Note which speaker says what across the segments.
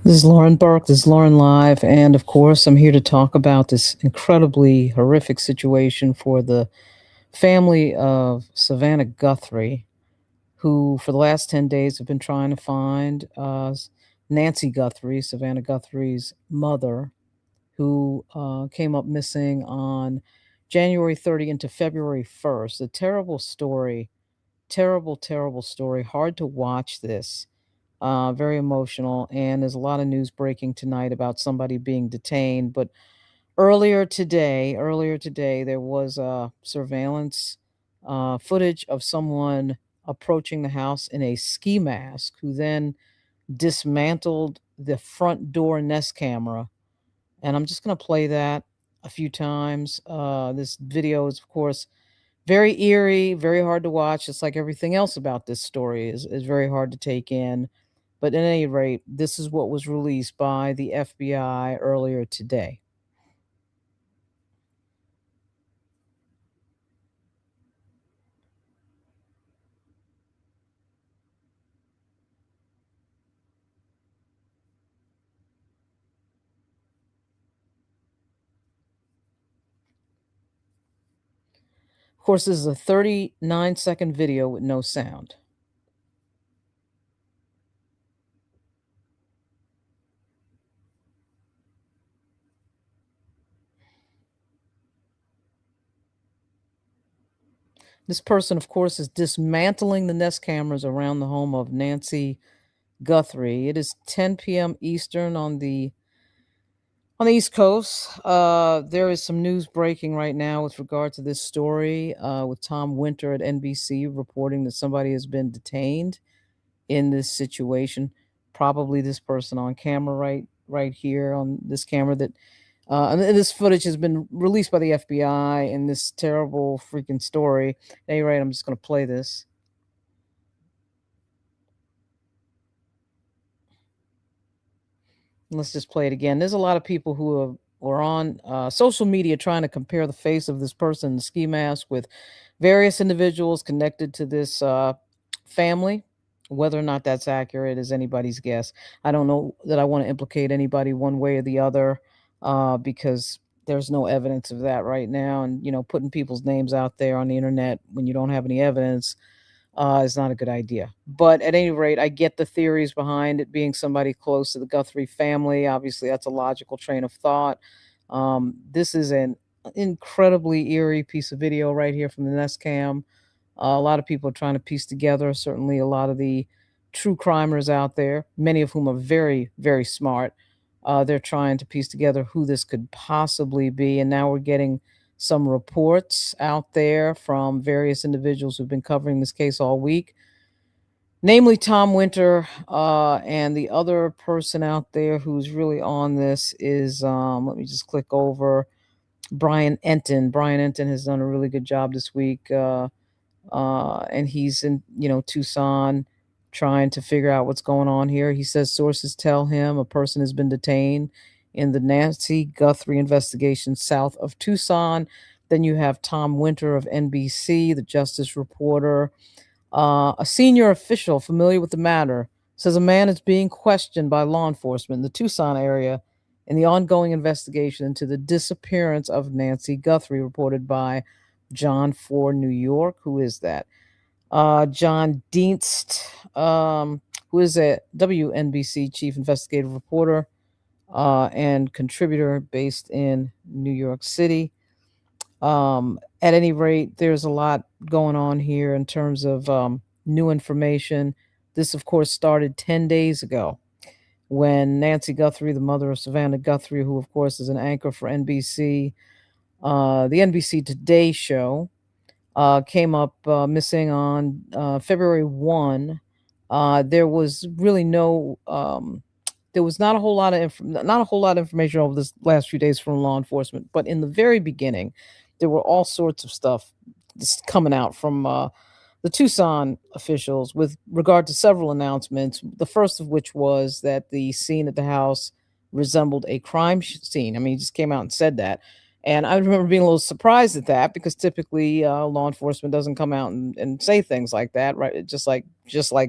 Speaker 1: This is Lauren Burke. This is Lauren Live. And of course, I'm here to talk about this incredibly horrific situation for the family of Savannah Guthrie, who for the last 10 days have been trying to find Nancy Guthrie, Savannah Guthrie's mother, who came up missing on January 30 into February 1st. A terrible story. Terrible, terrible story. Hard to watch this. Very emotional, and there's a lot of news breaking tonight about somebody being detained. But earlier today, there was surveillance footage of someone approaching the house in a ski mask, who then dismantled the front door Nest camera. And I'm just going to play that a few times. This video is, of course, very eerie, very hard to watch. It's like everything else about this story is very hard to take in. But at any rate, this is what was released by the FBI earlier today. Of course, this is a 39-second video with no sound. This person, of course, is dismantling the Nest cameras around the home of Nancy Guthrie. It is 10 p.m. Eastern on the East Coast. There is some news breaking right now with regard to this story, with Tom Winter at NBC reporting that somebody has been detained in this situation. Probably this person on camera, right here on this camera. And this footage has been released by the FBI in this terrible freaking story. At any rate, I'm just going to play this. Let's just play it again. There's a lot of people were on social media trying to compare the face of this person in the ski mask with various individuals connected to this family. Whether or not that's accurate is anybody's guess. I don't know that I want to implicate anybody one way or the other, because there's no evidence of that right now. And, putting people's names out there on the internet when you don't have any evidence is not a good idea. But at any rate, I get the theories behind it being somebody close to the Guthrie family. Obviously, that's a logical train of thought. This is an incredibly eerie piece of video right here from the Nest Cam. A lot of people are trying to piece together, certainly a lot of the true crimers out there, many of whom are very, very smart. They're trying to piece together who this could possibly be. And now we're getting some reports out there from various individuals who've been covering this case all week, namely Tom Winter, and the other person out there who's really on this is, let me just click over, Brian Enton. Brian Enton has done a really good job this week, and he's in, Tucson, trying to figure out what's going on here. He says sources tell him a person has been detained in the Nancy Guthrie investigation south of Tucson. Then you have Tom Winter of NBC, the justice reporter. A senior official familiar with the matter says a man is being questioned by law enforcement in the Tucson area in the ongoing investigation into the disappearance of Nancy Guthrie, reported by John for New York. Who is that? John Dienst, who is a WNBC chief investigative reporter and contributor based in New York City. At any rate, there's a lot going on here in terms of new information. This, of course, started 10 days ago when Nancy Guthrie, the mother of Savannah Guthrie, who, of course, is an anchor for NBC, the NBC Today show, came up missing on February 1. There was really there was not a whole lot of not a whole lot of information over this last few days from law enforcement, but in the very beginning, there were all sorts of stuff just coming out from the Tucson officials with regard to several announcements. The first of which was that the scene at the house resembled a crime scene. I mean, he just came out and said that. And I remember being a little surprised at that because typically law enforcement doesn't come out and say things like that, right? Just like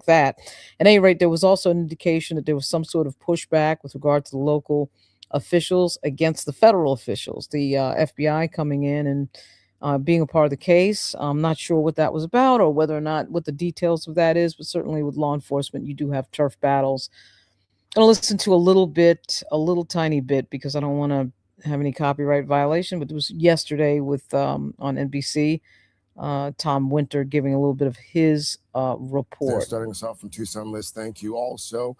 Speaker 1: that. At any rate, there was also an indication that there was some sort of pushback with regard to the local officials against the federal officials, the FBI coming in and being a part of the case. I'm not sure what that was about or whether or not what the details of that is, but certainly with law enforcement, you do have turf battles. Gonna listen to a little bit, a little tiny bit, because I don't want to have any copyright violation. But it was yesterday with on NBC, Tom Winter giving a little bit of his
Speaker 2: They're
Speaker 1: report.
Speaker 2: starting us off from Tucson, Liz. Thank you. Also,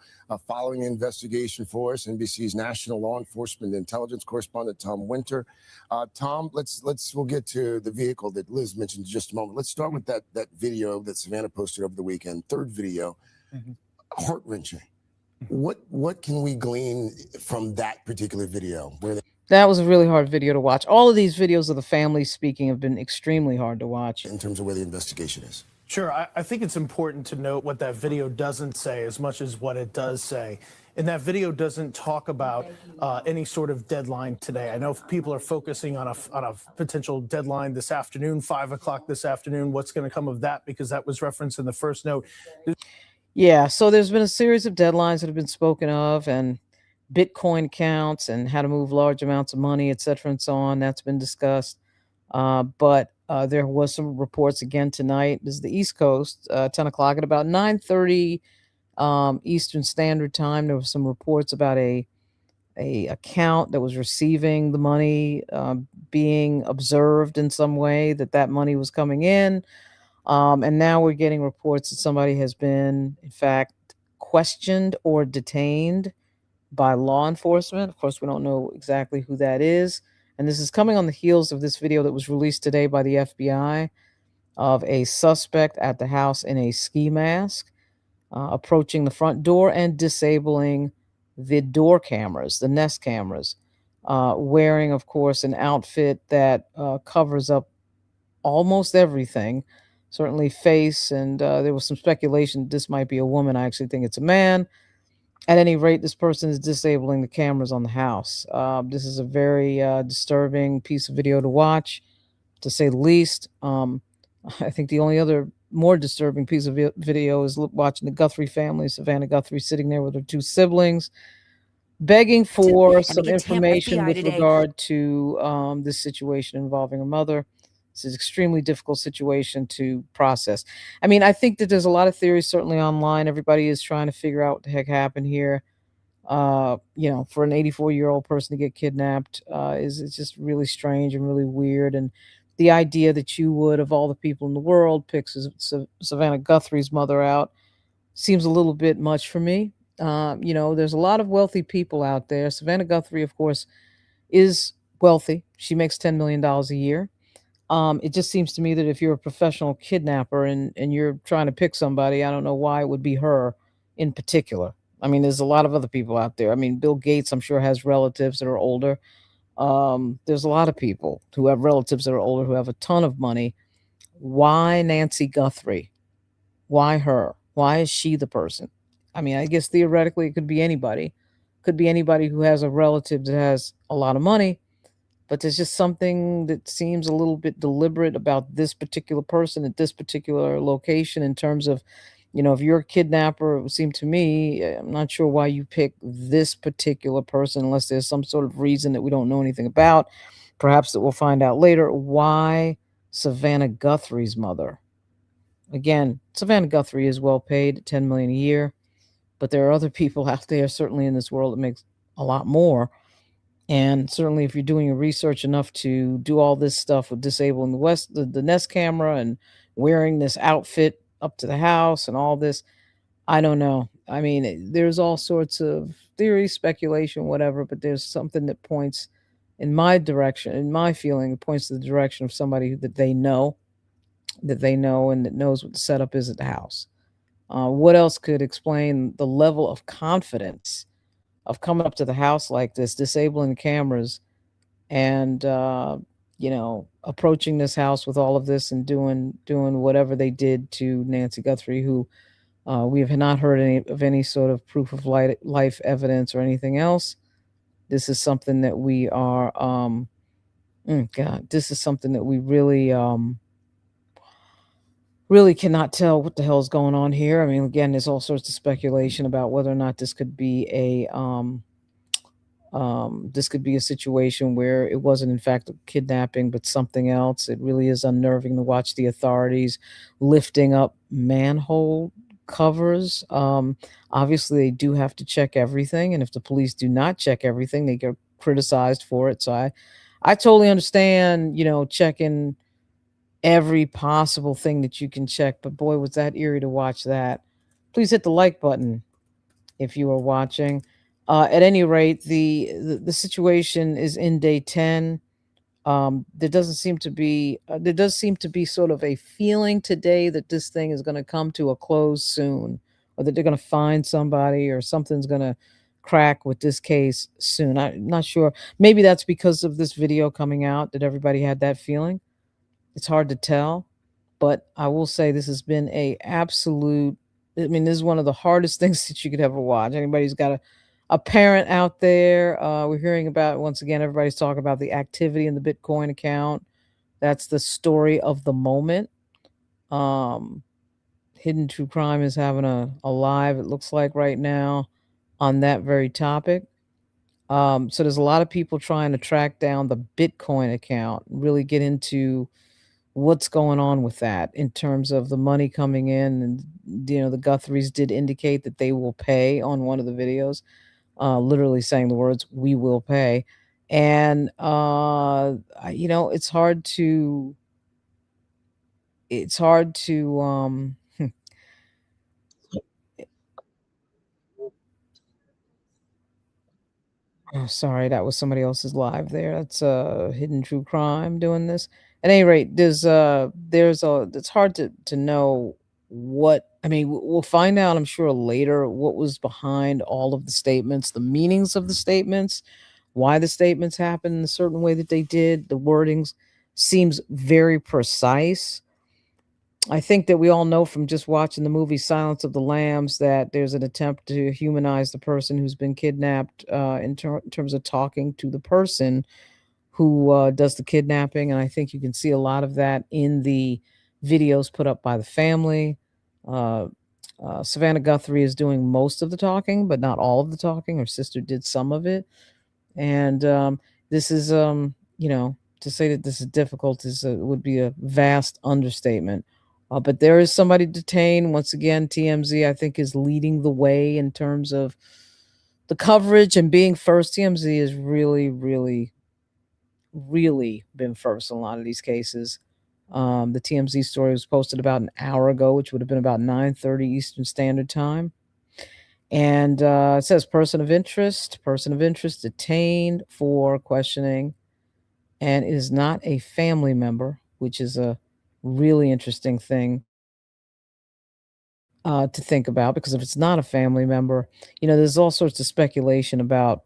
Speaker 2: following an investigation for us, NBC's national law enforcement intelligence correspondent Tom Winter. Tom, we'll get to the vehicle that Liz mentioned in just a moment. Let's start with that video that Savannah posted over the weekend. Third video, heart wrenching. What can we glean from that particular video?
Speaker 1: That was a really hard video to watch. All of these videos of the family speaking have been extremely hard to watch.
Speaker 2: In terms of where the investigation is.
Speaker 3: Sure. I think it's important to note what that video doesn't say as much as what it does say. And that video doesn't talk about any sort of deadline today. I know people are focusing on a potential deadline this afternoon, 5 o'clock this afternoon. What's going to come of that? Because that was referenced in the first note.
Speaker 1: Yeah, so there's been a series of deadlines that have been spoken of, and Bitcoin accounts and how to move large amounts of money, et cetera, and so on. That's been discussed. But there was some reports again tonight. This is the East Coast, 10 o'clock at about 9:30 Eastern Standard Time. There were some reports about a account that was receiving the money being observed in some way, that money was coming in. And now we're getting reports that somebody has been, in fact, questioned or detained by law enforcement. Of course, we don't know exactly who that is. And this is coming on the heels of this video that was released today by the FBI of a suspect at the house in a ski mask, approaching the front door and disabling the door cameras, the Nest cameras, wearing, of course, an outfit that covers up almost everything, certainly face. And there was some speculation this might be a woman. I actually think it's a man. At any rate, this person is disabling the cameras on the house. This is a very disturbing piece of video to watch, to say the least. I think the only other more disturbing piece of video is watching the Guthrie family, Savannah Guthrie, sitting there with her two siblings, begging for some information with regard to this situation involving her mother. It's an extremely difficult situation to process. I mean, I think that there's a lot of theories certainly online. Everybody is trying to figure out what the heck happened here. For an 84-year-old person to get kidnapped is it's just really strange and really weird. And the idea that you would, of all the people in the world, pick Savannah Guthrie's mother out seems a little bit much for me. There's a lot of wealthy people out there. Savannah Guthrie, of course, is wealthy. She makes $10 million a year. It just seems to me that if you're a professional kidnapper and you're trying to pick somebody, I don't know why it would be her in particular. I mean, there's a lot of other people out there. I mean, Bill Gates, I'm sure, has relatives that are older. There's a lot of people who have relatives that are older who have a ton of money. Why Nancy Guthrie? Why her? Why is she the person? I mean, I guess theoretically it could be anybody. Could be anybody who has a relative that has a lot of money. But there's just something that seems a little bit deliberate about this particular person at this particular location in terms of, if you're a kidnapper, it would seem to me, I'm not sure why you pick this particular person unless there's some sort of reason that we don't know anything about, perhaps that we'll find out later. Why Savannah Guthrie's mother? Again, Savannah Guthrie is well paid, $10 million a year, but there are other people out there, certainly in this world, that makes a lot more. And certainly if you're doing your research enough to do all this stuff with disabling the Nest camera and wearing this outfit up to the house and all this, I don't know. I mean, there's all sorts of theory, speculation, whatever, but there's something that points in my direction, in my feeling, it points to the direction of somebody that they know and that knows what the setup is at the house. What else could explain the level of confidence of coming up to the house like this, disabling the cameras, and approaching this house with all of this and doing whatever they did to Nancy Guthrie, who we have not heard any sort of proof of life evidence or anything else. This is something that we are God, this is something that we really cannot tell what the hell is going on here. I mean, again, there's all sorts of speculation about whether or not this could be this could be a situation where it wasn't in fact a kidnapping but something else. It really is unnerving to watch the authorities lifting up manhole covers. Obviously they do have to check everything, and if the police do not check everything, they get criticized for it. So I totally understand, checking every possible thing that you can check, but boy, was that eerie to watch that. Please hit the like button if you are watching. At any rate, the situation is in day 10. There doesn't seem to be there does seem to be sort of a feeling today that this thing is going to come to a close soon, or that they're going to find somebody, or something's going to crack with this case soon. I'm not sure. Maybe that's because of this video coming out that everybody had that feeling. It's hard to tell, but I will say this has been a absolute, I mean, this is one of the hardest things that you could ever watch. Anybody's got a parent out there, we're hearing about, once again, everybody's talking about the activity in the Bitcoin account. That's the story of the moment. Um, Hidden True Crime is having a live, it looks like right now, on that very topic. So there's a lot of people trying to track down the Bitcoin account, really get into what's going on with that in terms of the money coming in. And the Guthries did indicate that they will pay on one of the videos, literally saying the words "we will pay." And it's hard to oh, sorry, that was somebody else's live there. That's Hidden True Crime doing this. At any rate, there's a it's hard to know what, I mean, we'll find out, I'm sure, later what was behind all of the statements, the meanings of the statements, why the statements happened in a certain way that they did. The wordings seems very precise. I think that we all know from just watching the movie Silence of the Lambs that there's an attempt to humanize the person who's been kidnapped, in terms of talking to the person who does the kidnapping. And I think you can see a lot of that in the videos put up by the family. Uh, Savannah Guthrie is doing most of the talking, but not all of the talking. Her sister did some of it. And this is, to say that this is difficult would be a vast understatement. But there is somebody detained. Once again, TMZ, I think, is leading the way in terms of the coverage and being first. TMZ has really, really, really been first in a lot of these cases. The TMZ story was posted about an hour ago, which would have been about 9:30 Eastern Standard Time. And it says person of interest detained for questioning, and it is not a family member, which is a really interesting thing to think about, because if it's not a family member, there's all sorts of speculation about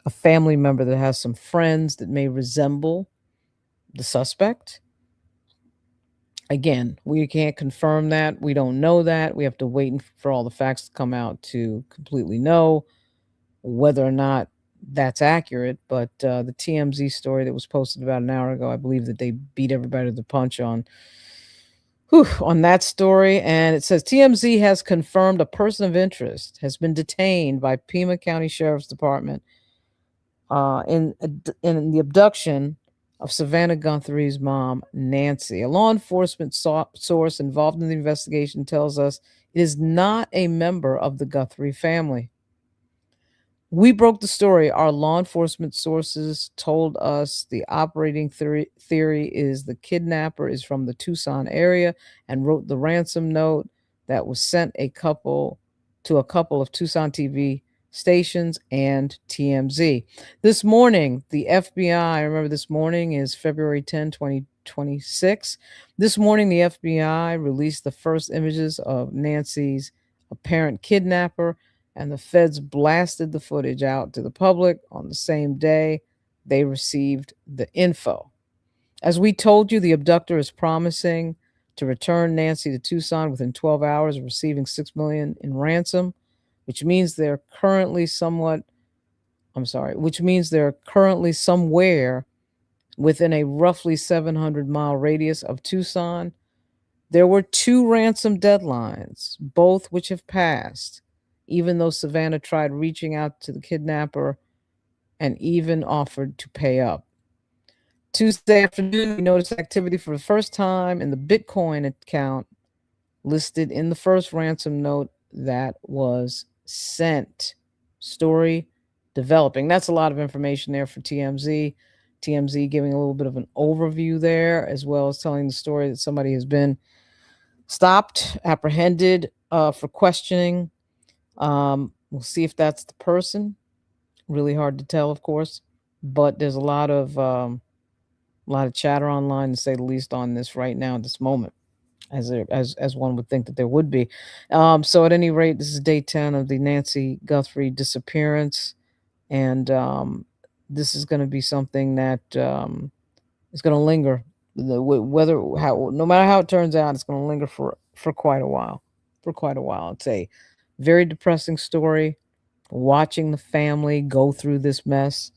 Speaker 1: a family member that has some friends that may resemble the suspect. Again, we can't confirm that. We don't know that. We have to wait for all the facts to come out to completely know whether or not that's accurate. But the TMZ story that was posted about an hour ago, I believe that they beat everybody to the punch on that story. And it says TMZ has confirmed a person of interest has been detained by Pima County Sheriff's Department in the abduction of Savannah Guthrie's mom, Nancy. A law enforcement source involved in the investigation tells us it is not a member of the Guthrie family. We broke the story. Our law enforcement sources told us the operating theory is the kidnapper is from the Tucson area and wrote the ransom note that was sent to a couple of Tucson TV stations and TMZ. This morning, the FBI, remember this morning is February 10, 2026. This morning, the FBI released the first images of Nancy's apparent kidnapper, and the feds blasted the footage out to the public on the same day they received the info. As we told you, the abductor is promising to return Nancy to Tucson within 12 hours of receiving $6 million in ransom, which means they're currently somewhere within a roughly 700-mile radius of Tucson. There were two ransom deadlines, both which have passed, even though Savannah tried reaching out to the kidnapper and even offered to pay up. Tuesday afternoon, we noticed activity for the first time in the Bitcoin account listed in the first ransom note that was sent. Story developing. That's a lot of information there for TMZ. TMZ giving a little bit of an overview there, as well as telling the story that somebody has been stopped, apprehended for questioning. We'll see if that's the person. Really hard to tell, of course, but there's a lot of chatter online, to say the least, on this right now at this moment, as one would think that there would be. So at any rate, this is day 10 of the Nancy Guthrie disappearance, and this is going to be something that is going to linger. Whether how no matter how it turns out, it's going to linger for quite a while. For quite a while, it's a very depressing story. Watching the family go through this mess,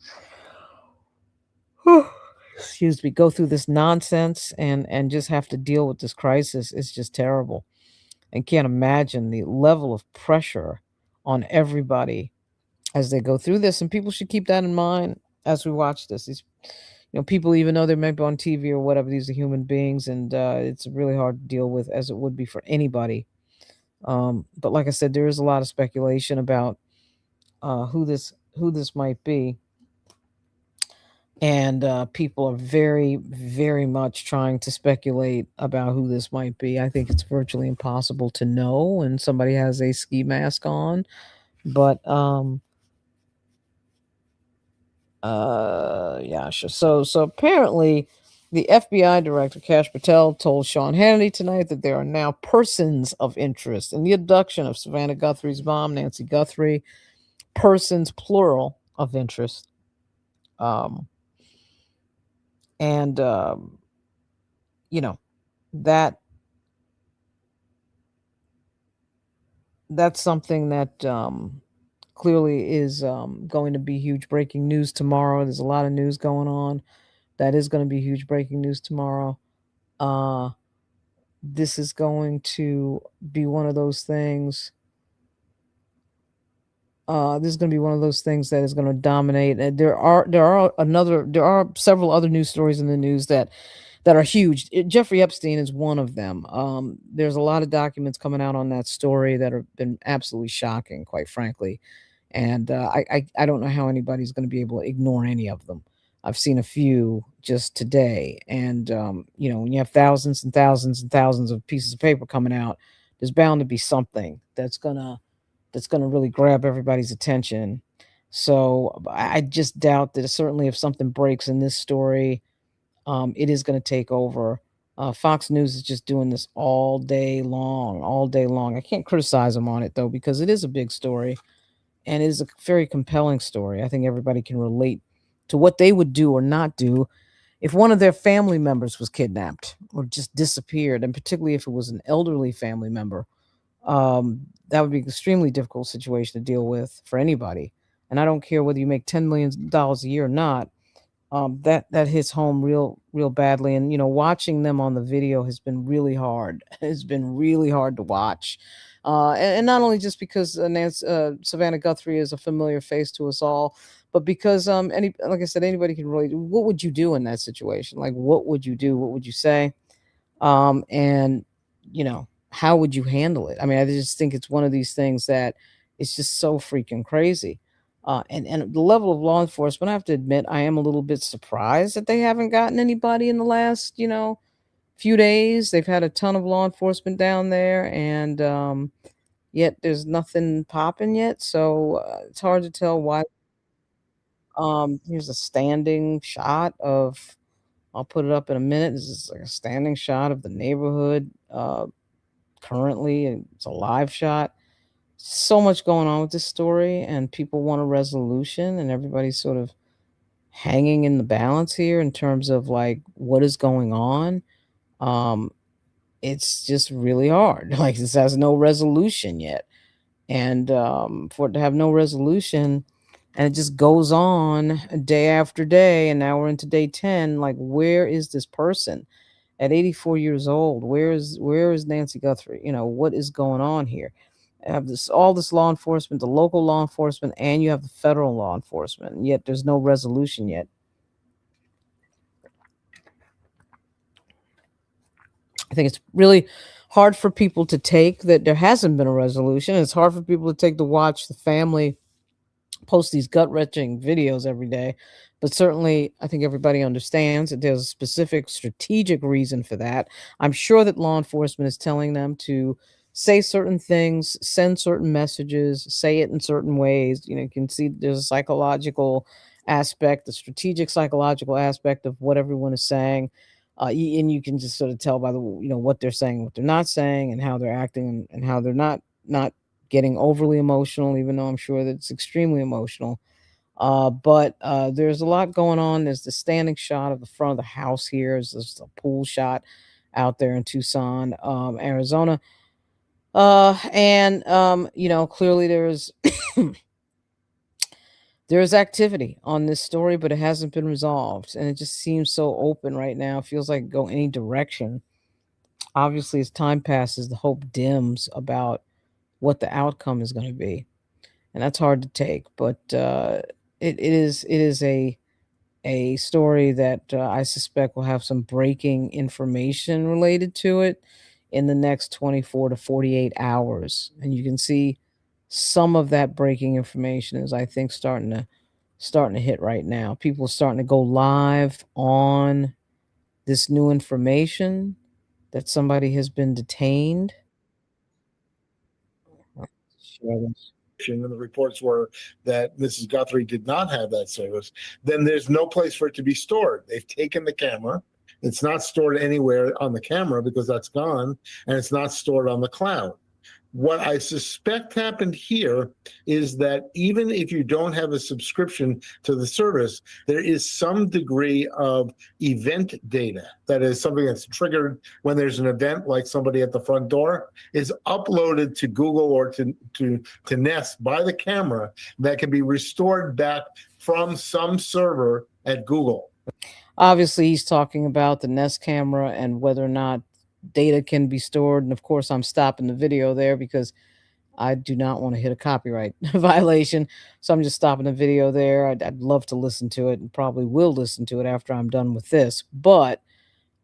Speaker 1: excuse me, go through this nonsense and just have to deal with this crisis is just terrible. And can't imagine the level of pressure on everybody as they go through this. And people should keep that in mind as we watch this. These, people, even though they might be on TV or whatever, these are human beings, and it's really hard to deal with, as it would be for anybody. But like I said, there is a lot of speculation about who this might be, and people are very, very much trying to speculate about who this might be. I think it's virtually impossible to know when somebody has a ski mask on, but yeah, sure. So apparently, the FBI director Kash Patel told Sean Hannity tonight that there are now persons of interest in the abduction of Savannah Guthrie's mom, Nancy Guthrie. Persons, plural, of interest. Um, and you know that that's something that clearly is going to be huge breaking news tomorrow. There's a lot of news going on that is going to be huge breaking news tomorrow. Uh, this is going to be one of those things. This is going to be one of those things that is going to dominate. And there are several other news stories in the news that are huge. Jeffrey Epstein is one of them. There's a lot of documents coming out on that story that have been absolutely shocking, quite frankly. And I don't know how anybody's going to be able to ignore any of them. I've seen a few just today, and when you have thousands and thousands and thousands of pieces of paper coming out, there's bound to be something that's gonna really grab everybody's attention. So I just doubt that. Certainly, if something breaks in this story, it is going to take over. Fox News is just doing this all day long, all day long. I can't criticize them on it though, because it is a big story and it is a very compelling story. I think everybody can relate to what they would do or not do if one of their family members was kidnapped or just disappeared, and particularly if it was an elderly family member. That would be an extremely difficult situation to deal with for anybody. And I don't care whether you make $10 million a year or not, that hits home real badly. And watching them on the video has been really hard. It's been really hard to watch, and not only just because Savannah Guthrie is a familiar face to us all, but because like I said, anybody can relate. What would you do in that situation? Like, what would you do? What would you say? And how would you handle it? I mean, I just think it's one of these things that it's just so freaking crazy. And the level of law enforcement, I have to admit, I am a little bit surprised that they haven't gotten anybody in the last, few days. They've had a ton of law enforcement down there, and yet there's nothing popping yet. So it's hard to tell why. Here's a standing shot of. I'll put it up in a minute. This is like a standing shot of the neighborhood currently, and it's a live shot. So much going on with this story, and people want a resolution, and everybody's sort of hanging in the balance here in terms of like what is going on. Um, it's just really hard. Like, this has no resolution yet, and for it to have no resolution, And it just goes on day after day. And now we're into day 10. Like, where is this person at 84 years old? Where is Nancy Guthrie? What is going on here? I have all this law enforcement, the local law enforcement, and you have the federal law enforcement, and yet there's no resolution yet. I think it's really hard for people to take that there hasn't been a resolution. It's hard for people to take to watch the family post these gut wrenching videos every day. But certainly, I think everybody understands that there's a specific strategic reason for that. I'm sure that law enforcement is telling them to say certain things, send certain messages, say it in certain ways. You can see there's a psychological aspect, the strategic psychological aspect of what everyone is saying. And you can just sort of tell by what they're saying, what they're not saying, and how they're acting, and how they're not getting overly emotional, even though I'm sure that it's extremely emotional. But there's a lot going on. There's the standing shot of the front of the house here. There's a pool shot out there in Tucson, Arizona. And clearly there's activity on this story, but it hasn't been resolved. And it just seems so open right now. It feels like it go any direction. Obviously, as time passes, the hope dims about what the outcome is going to be, and that's hard to take. But it is a story that I suspect will have some breaking information related to it in the next 24 to 48 hours, and you can see some of that breaking information is, I think, starting to hit right now. People are starting to go live on this new information that somebody has been detained. Share this.
Speaker 4: And the reports were that Mrs. Guthrie did not have that service, then there's no place for it to be stored. They've taken the camera. It's not stored anywhere on the camera because that's gone, and it's not stored on the cloud. What I suspect happened here is that even if you don't have a subscription to the service, there is some degree of event data. That is something that's triggered when there's an event, like somebody at the front door, is uploaded to Google or to Nest by the camera that can be restored back from some server at Google.
Speaker 1: Obviously, he's talking about the Nest camera and whether or not data can be stored. And of course, I'm stopping the video there because I do not want to hit a copyright violation. So I'm just stopping the video there. I'd love to listen to it, and probably will listen to it after I'm done with this. But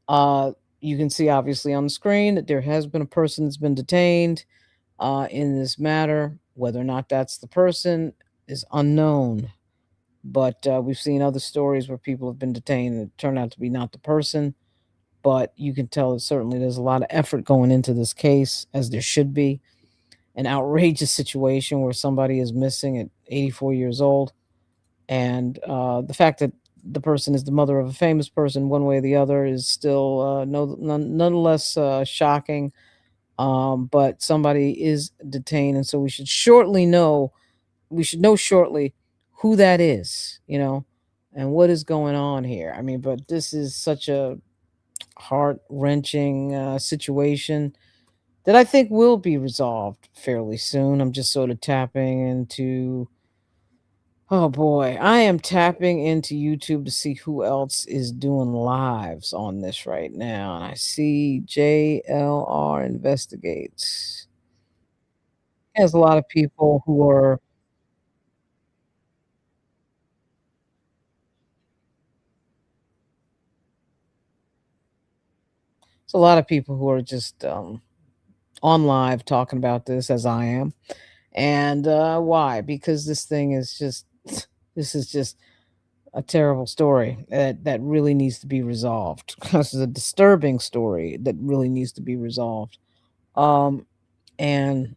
Speaker 1: uh, you can see obviously on the screen that there has been a person that's been detained in this matter. Whether or not that's the person is unknown. But we've seen other stories where people have been detained and it turned out to be not the person. But you can tell that certainly there's a lot of effort going into this case, as there should be. An outrageous situation where somebody is missing at 84 years old. And the fact that the person is the mother of a famous person, one way or the other, is still nonetheless shocking. But somebody is detained, and so we should know shortly who that is, and what is going on here. I mean, but this is such a heart wrenching situation that I think will be resolved fairly soon. I'm just sort of tapping into, oh boy, I am tapping into YouTube to see who else is doing lives on this right now. And I see JLR Investigates. There's a lot of people who are, there's a lot of people who are just on live talking about this, as I am. And why? Because this thing is just, this is just a terrible story that really needs to be resolved. This is a disturbing story that really needs to be resolved. Um, and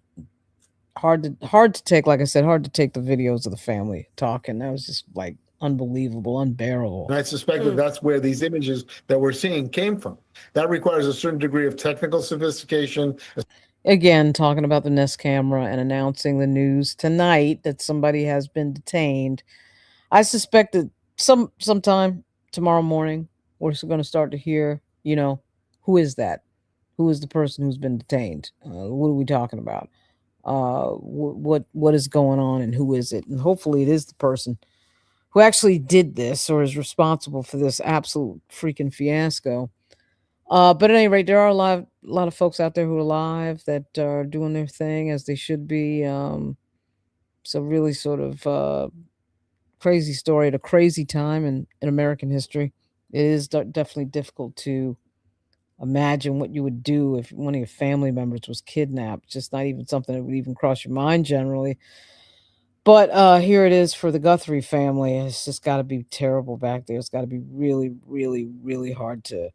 Speaker 1: hard to take, like I said, hard to take the videos of the family talking. That was just like unbelievable, unbearable.
Speaker 4: And I suspect that that's where these images that we're seeing came from. That requires a certain degree of technical sophistication.
Speaker 1: Again, talking about the Nest camera and announcing the news tonight that somebody has been detained. I suspect that sometime tomorrow morning we're going to start to hear, who is that? Who is the person who's been detained? What are we talking about? what is going on and who is it, and hopefully it is the person who actually did this or is responsible for this absolute freaking fiasco. But at any rate, there are a lot of folks out there who are alive that are doing their thing as they should be. So really sort of crazy story at a crazy time in American history. It is definitely difficult to imagine what you would do if one of your family members was kidnapped. Just not even something that would even cross your mind generally. But here it is for the Guthrie family. It's just got to be terrible back there. It's got to be really, really, really hard to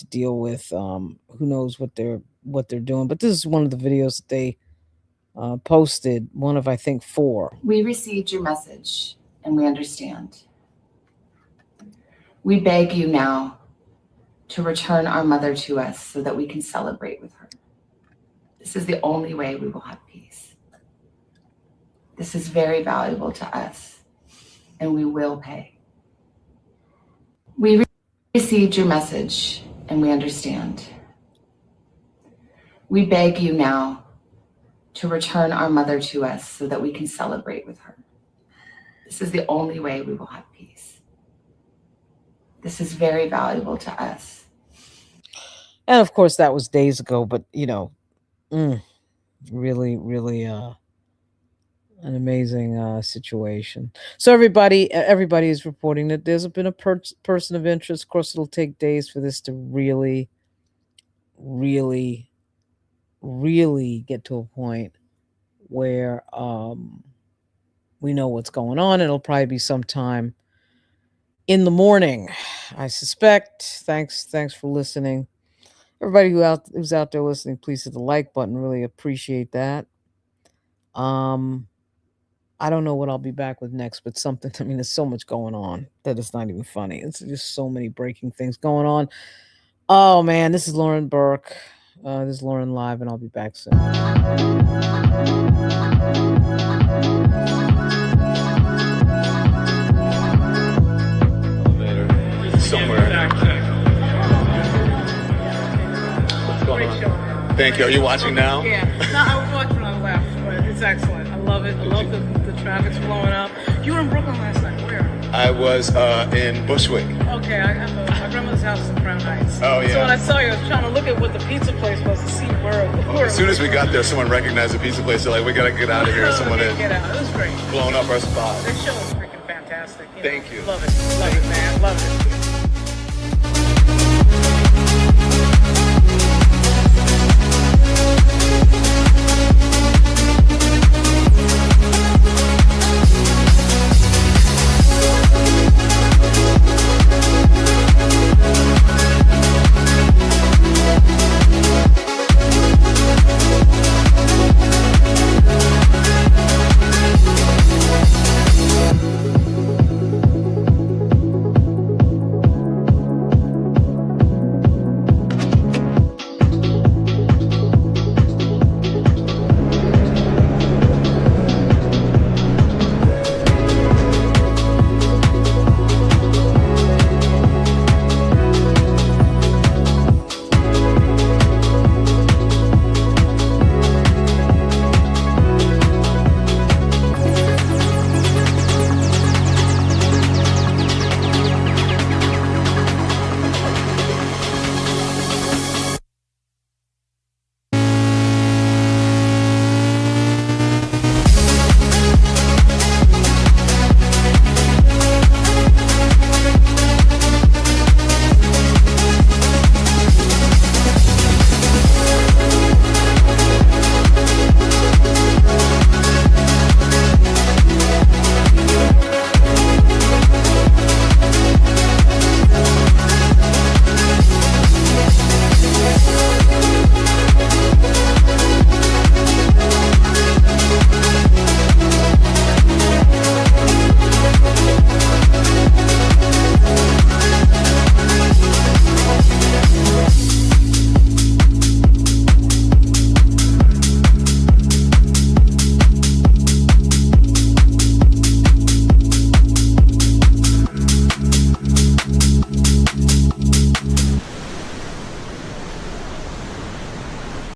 Speaker 1: deal with. Who knows what they're doing? But this is one of the videos that they posted. One of I think 4.
Speaker 5: We received your message and we understand. We beg you now to return our mother to us so that we can celebrate with her. This is the only way we will have peace. This is very valuable to us, and we will pay. We received your message, and we understand. We beg you now to return our mother to us so that we can celebrate with her. This is the only way we will have peace. This is very valuable to us.
Speaker 1: And of course, that was days ago, but really, really an amazing situation. So everybody is reporting that there's been a person of interest. Of course, it'll take days for this to really, really, really get to a point where we know what's going on. It'll probably be sometime in the morning, I suspect. Thanks for listening. Everybody who's out there listening, please hit the like button. Really appreciate that. I don't know what I'll be back with next, but something. I mean, there's so much going on that it's not even funny. It's just so many breaking things going on. Oh man, this is Lauren Burke. This is Lauren Live, and I'll be back soon.
Speaker 6: Somewhere. Thank you. Are you watching now?
Speaker 7: Yeah. No, I was watching on the left, but it's excellent. I love it. I love the traffic's blowing up. You were in Brooklyn last night. Where?
Speaker 6: I was in Bushwick.
Speaker 7: Okay, I have my grandmother's house in Crown Heights.
Speaker 6: Oh, yeah.
Speaker 7: So when I saw you, I was trying to look at what the pizza place was to see where
Speaker 6: As soon as we got there, someone recognized the pizza place. They're like, we got to get out of here. Someone had
Speaker 7: get out. It was great.
Speaker 6: blown up our spot.
Speaker 7: This show was freaking fantastic.
Speaker 6: Thank you.
Speaker 7: Love it, man. Love it.